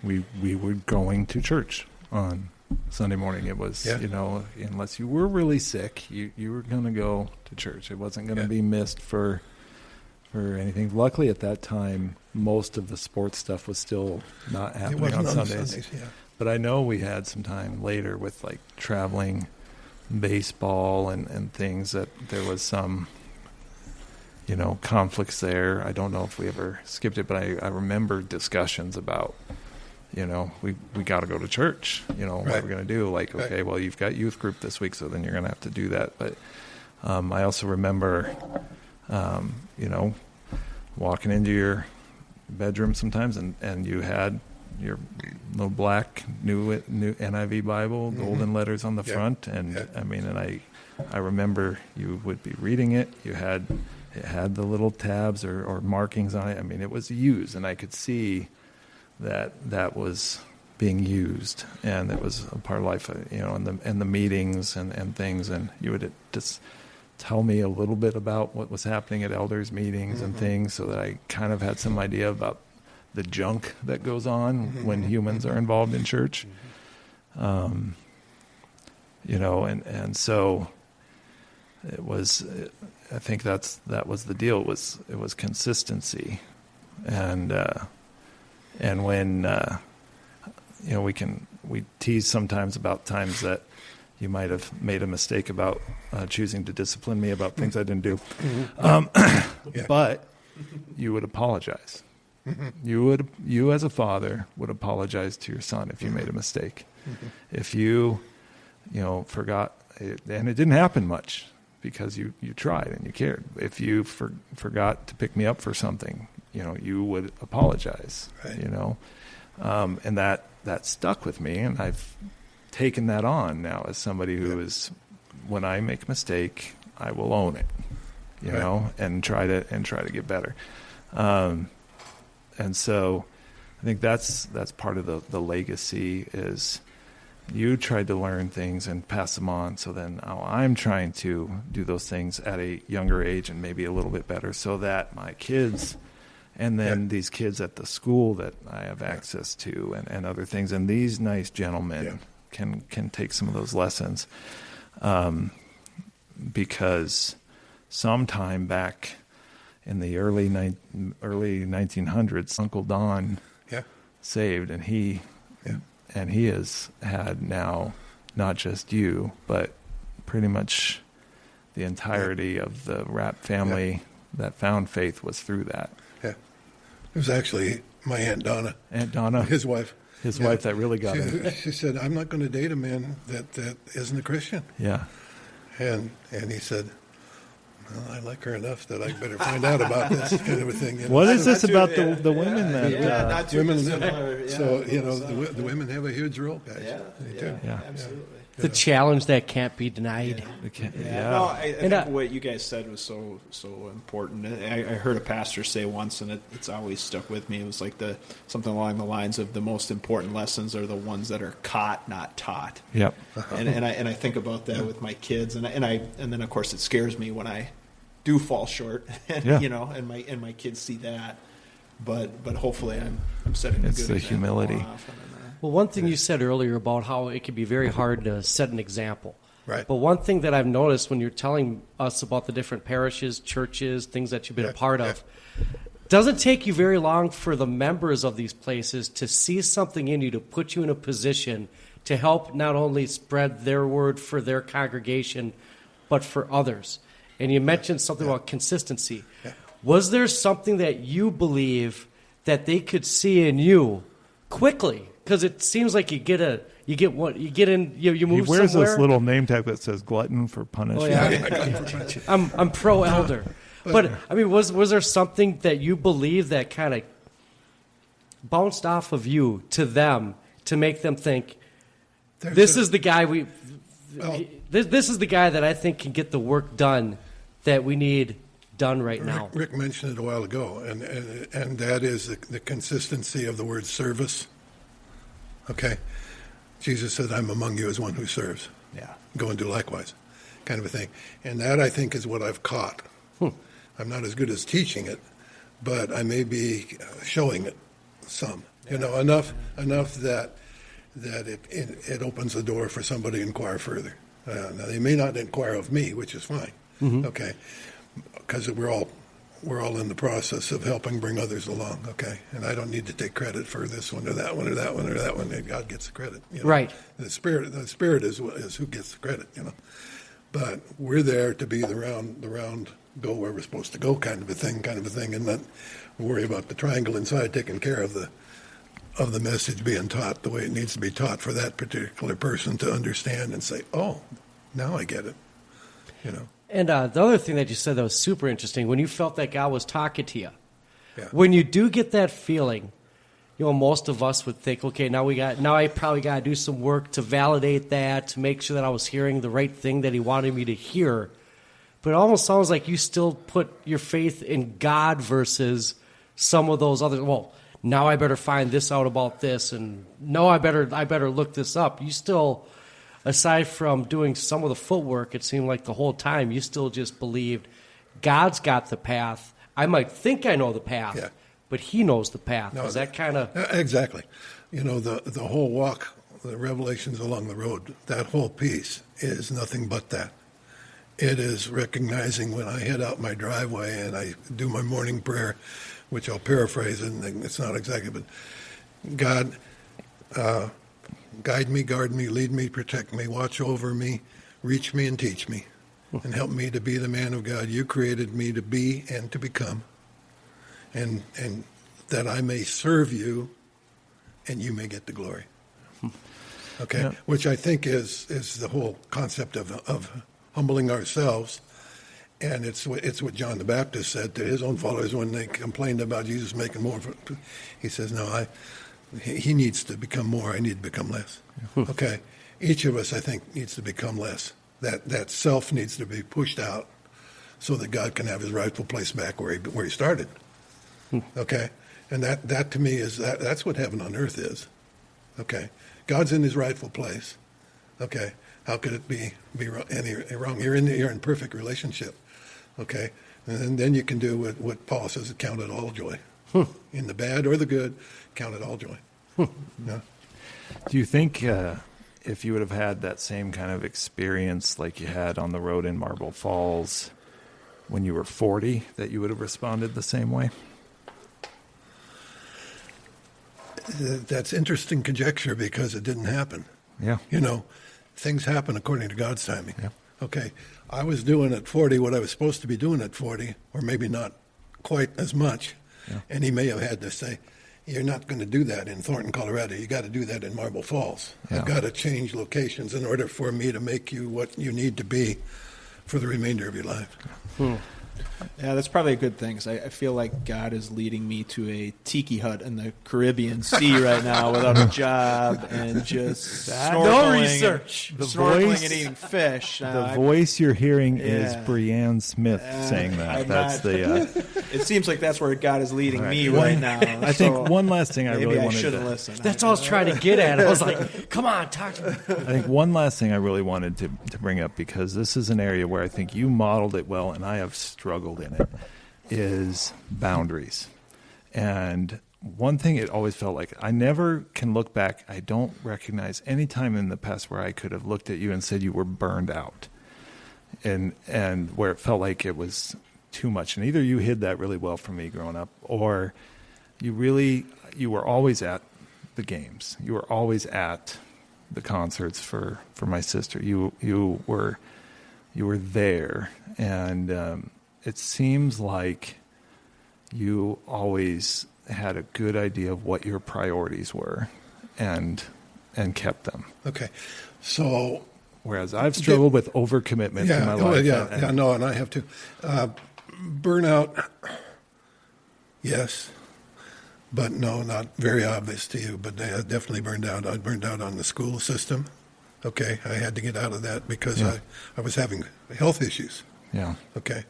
we were going to church on Sunday morning. It was, unless you were really sick, you were going to go to church. It wasn't going to be missed for anything. Luckily, at that time, most of the sports stuff was still not happening on Sundays. But I know we had some time later with, like, traveling baseball and things that there was some, conflicts there. I don't know if we ever skipped it, but I remember discussions about, we got to go to church. What we're going to do? Like, okay, well, you've got youth group this week, so then you're going to have to do that. But I also remember, walking into your bedroom sometimes, and you had your little black new NIV Bible, golden letters on the front, and I remember you would be reading it. It had the little tabs or markings on it. It was used, and I could see that was being used, and it was a part of life, in the meetings and things. And you would just tell me a little bit about what was happening at elders meetings and things, so that I kind of had some idea about the junk that goes on when humans are involved in church. And so I think that was the deal. It was consistency, and when we tease sometimes about times that you might have made a mistake about choosing to discipline me about things I didn't do, but you would apologize. You as a father would apologize to your son if you made a mistake. If you forgot, and it didn't happen much because you tried and you cared. If you forgot to pick me up for something, you would apologize. Right. And that stuck with me, and I've taken that on now as somebody who is, when I make a mistake, I will own it, and try to get better. And so I think that's part of the legacy is you tried to learn things and pass them on. So then now I'm trying to do those things at a younger age and maybe a little bit better so that my kids and then these kids at the school that I have access to and other things. And these nice gentlemen can take some of those lessons. Because sometime back in the early 1900s, Uncle Don saved, and he has had now not just you, but pretty much the entirety of the Rapp family that found faith was through that. Yeah, it was actually my Aunt Donna. Aunt Donna, his wife. His wife that really got it. She said, "I'm not going to date a man that isn't a Christian." Yeah, and he said, "Well, I like her enough that I better find out about this kind of a thing." What is this about the women that? Not too women, dissimilar. so the women have a huge role, guys. They do. Absolutely. The challenge that can't be denied. No, I think what you guys said was so important. I heard a pastor say once, and it's always stuck with me. It was like something along the lines of the most important lessons are the ones that are caught, not taught. Yep. And I think about that with my kids, and then of course it scares me when I do fall short, and and my kids see that. But hopefully I'm setting a good example. It's the humility. Well, one thing you said earlier about how it can be very hard to set an example. Right. But one thing that I've noticed when you're telling us about the different parishes, churches, things that you've been a part of, doesn't take you very long for the members of these places to see something in you to put you in a position to help not only spread their word for their congregation, but for others. And you mentioned something about consistency. Yeah. Was there something that you believe that they could see in you quickly? Because it seems like you move He wears somewhere. this little name tag that says "glutton for punishment." Oh, yeah. I'm pro elder, but I mean, was there something that you believe that kind of bounced off of you to them to make them think this is the guy this is the guy that I think can get the work done that we need done right now? Rick mentioned it a while ago, and that is the consistency of the word service. Okay, Jesus said, "I'm among you as one who serves." Yeah. Go and do likewise, kind of a thing. And that, I think, is what I've caught. I'm not as good as teaching it, but I may be showing it some. Enough that it opens the door for somebody to inquire further. Now they may not inquire of me, which is fine. Okay, because we're all in the process of helping bring others along. Okay, and I don't need to take credit for this one or that one or that one or that one. God gets the credit. Right. The spirit is who gets the credit. But we're there to be the round go where we're supposed to go kind of a thing, and not worry about the triangle inside taking care of the message being taught the way it needs to be taught for that particular person to understand and say, "Oh, now I get it." And the other thing that you said that was super interesting, when you felt that God was talking to you, Yeah. when you do get that feeling, most of us would think, okay, now I probably got to do some work to validate that, to make sure that I was hearing the right thing that he wanted me to hear. But it almost sounds like you still put your faith in God versus some of those other, now I better find this out about this, and no, I better look this up. You still, aside from doing some of the footwork, it seemed like the whole time you still just believed God's got the path. I might think I know the path, but he knows the path. No, is that kind of... Exactly. The whole walk, the revelations along the road, that whole piece is nothing but that. It is recognizing when I head out my driveway and I do my morning prayer, which I'll paraphrase, and it's not exactly, but God, guide me, guard me, lead me, protect me, watch over me, reach me and teach me, and help me to be the man of God you created me to be and to become, and that I may serve you and you may get the glory. Okay, yeah. Which I think is the whole concept of humbling ourselves, and it's what John the Baptist said to his own followers when they complained about Jesus making more. He says, "No, he needs to become more. I need to become less." Okay, each of us, I think, needs to become less. That self needs to be pushed out, so that God can have His rightful place back where He started. Okay, and that to me is that's what heaven on earth is. Okay, God's in His rightful place. Okay. How could it be any wrong? You're in perfect relationship, okay? And then you can do what Paul says: count it all joy, in the bad or the good. Count it all joy. Yeah. Do you think if you would have had that same kind of experience like you had on the road in Marble Falls when you were 40, that you would have responded the same way? That's interesting conjecture because it didn't happen. Yeah. Things happen according to God's timing. Yeah. Okay, I was doing at 40 what I was supposed to be doing at 40, or maybe not quite as much. Yeah. And He may have had to say, "You're not going to do that in Thornton, Colorado. You got to do that in Marble Falls. Yeah. I've got to change locations in order for me to make you what you need to be for the remainder of your life." Yeah, that's probably a good thing, because I feel like God is leading me to a tiki hut in the Caribbean Sea right now without a job and just snorkeling, no research. Snorkeling and eating fish. The voice you're hearing is Brianne Smith saying that. It seems like that's where God is leading me right now. I think one last thing I really wanted shouldn't listen. That's all I was trying to get at. I was like, come on, talk to me. I think one last thing I really wanted to bring up, because this is an area where I think you modeled it well and I have struggled in it, is boundaries. And one thing it always felt like, I never can look back, I don't recognize any time in the past where I could have looked at you and said you were burned out, and where it felt like it was too much. And either you hid that really well from me growing up, or you were always at the games, you were always at the concerts for my sister, you were there, and it seems like you always had a good idea of what your priorities were and kept them. Okay. So whereas I've struggled with overcommitment in my life. And I have to. Burnout, yes, but no, not very obvious to you, but I definitely burned out. I burned out on the school system. Okay. I had to get out of that because I was having health issues. Yeah. Okay.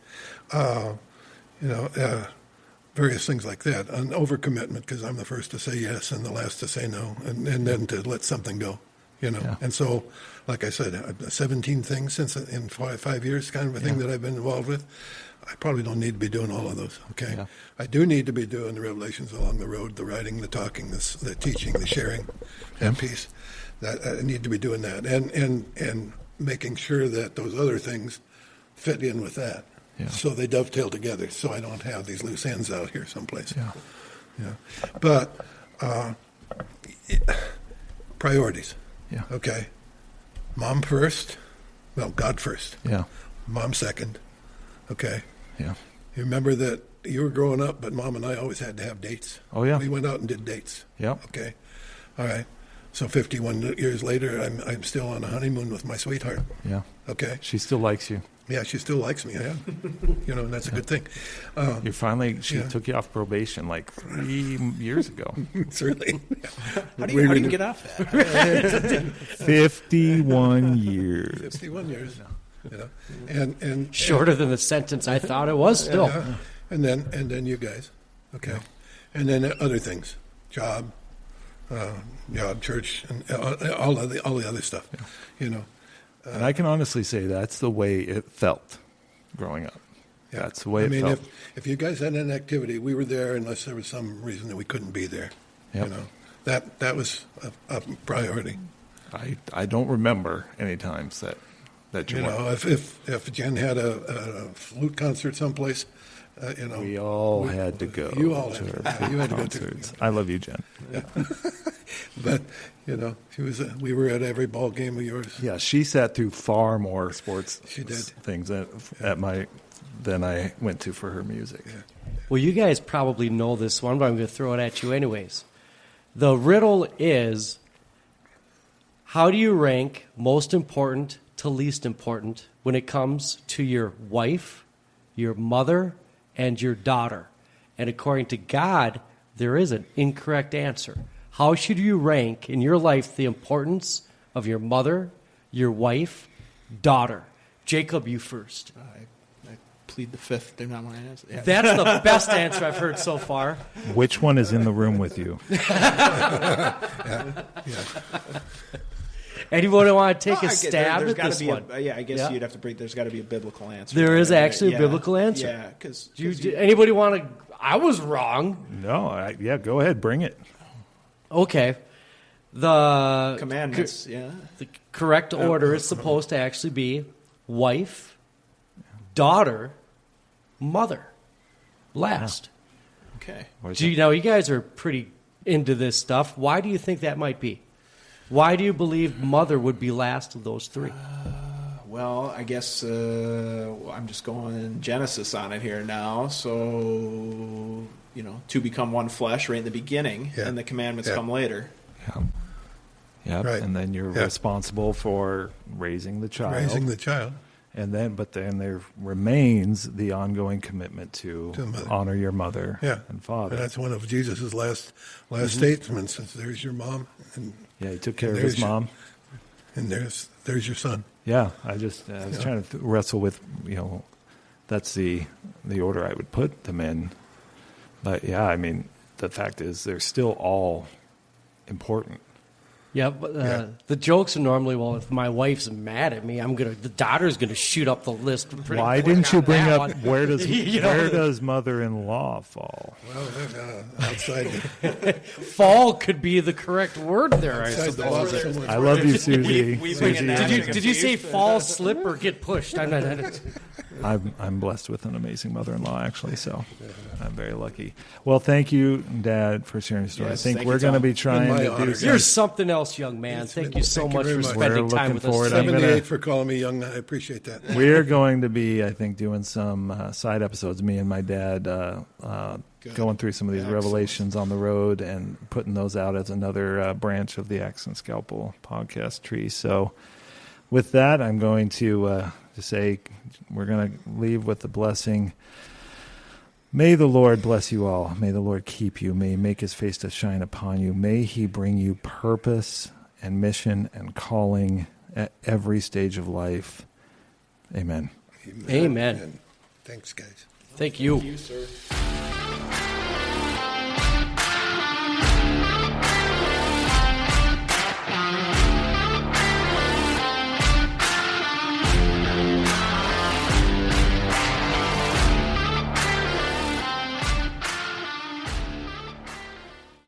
Various things like that. An overcommitment, because I'm the first to say yes and the last to say no, and then to let something go, Yeah. And so, like I said, 17 things in 5 years, kind of a thing that I've been involved with. I probably don't need to be doing all of those, okay? Yeah. I do need to be doing the revelations along the road, the writing, the talking, the teaching, the sharing, that piece. That I need to be doing that, and making sure that those other things fit in with that. Yeah. So they dovetail together, so I don't have these loose ends out here someplace. Yeah. But priorities. Yeah. Okay. Mom first. Well, God first. Yeah. Mom second. Okay. Yeah. You remember that you were growing up, but Mom and I always had to have dates. Oh, yeah. We went out and did dates. Yeah. Okay. All right. So 51 years later, I'm still on a honeymoon with my sweetheart. Yeah. Okay. She still likes you. Yeah, she still likes me. Yeah. And that's a good thing. She took you off probation like 3 years ago. Certainly. How do you get off that? 51 years. 51 years. And shorter than the sentence I thought it was still. And then you guys. Okay. And then other things. Job, church, and all the other stuff. Yeah. And I can honestly say that's the way it felt growing up. Yeah. That's the way it felt. If you guys had an activity, we were there unless there was some reason that we couldn't be there. Yep. That was a priority. I don't remember any times that that You you know, want. if Jen had a flute concert someplace, you know, We all had to go. You all had to to- her you had to go to- concerts. I love you, Jen. but you know, we were at every ball game of yours. Yeah, she sat through far more sports She did. things than I went to for her music. Well, you guys probably know this one, but I'm going to throw it at you anyways. The riddle is, how do you rank most important to least important when it comes to your wife, your mother, and your daughter? And according to God, there is an incorrect answer. How should you rank in your life the importance of your mother, your wife, daughter? Jacob, you first. I plead the fifth. They're not my answer. Yeah. That's the best answer I've heard so far. Which one is in the room with you? Anyone want to take No, a I get- stab there's at gotta this be one? I guess Yeah. you'd have to bring. There's got to be a biblical answer. There is Right? actually a Yeah. biblical answer. Yeah, because Anybody want to? I was wrong. No, go ahead, bring it. Okay. The commandments. Yeah. the correct order is supposed to actually be wife, daughter, mother. Last. Okay. Do you know you guys are pretty into this stuff? Why do you think that might be? Why do you believe mother would be last of those three? Well, I guess I'm just going Genesis on it here now. So, to become one flesh right in the beginning, Yeah. and the commandments Yeah. come later. Yeah, Right. and then you're Yeah. responsible for raising the child. Raising the child. But then there remains the ongoing commitment To to the mother. honor your mother Yeah. and father. And that's one of Jesus' last Mm-hmm. statements. There's your mom, and Yeah, he took care of There's his your- mom. there's your son. Yeah, I was trying to wrestle with, that's the order I would put them in. But yeah, I mean, the fact is they're still all important. Yeah, but Yeah. the jokes are normally, well, if my wife's mad at me, the daughter's gonna shoot up the list. Pretty Why quick didn't you on bring that up one. where does You know, where does mother-in-law fall? Well, outside fall could be the correct word there, I outside the suppose. box somewhere. I love you, Susie. we bring Susie, it down. Did you say fall, slip, or get pushed? I'm not. I'm blessed with an amazing mother-in-law, actually, so I'm very lucky. Well, thank you, Dad, for sharing your story. Yes, I think thank we're you, going to Tom. be trying My to honor, do guys. You're something else, young man. Thank you so Thank you much very for much. spending We're time looking with forward. us. I'm gonna- 78 for calling me young. I appreciate that. We're going to be, I think, doing some side episodes, me and my dad, going through some of these Excellent. revelations on the road and putting those out as another branch of the Axe and Scalpel podcast tree. So with that, I'm going to say we're going to leave with the blessing. May the Lord bless you all. May the Lord keep you. May he make his face to shine upon you. May he bring you purpose and mission and calling at every stage of life. Amen. Amen. And thanks, guys. Thank you. Thank you, sir.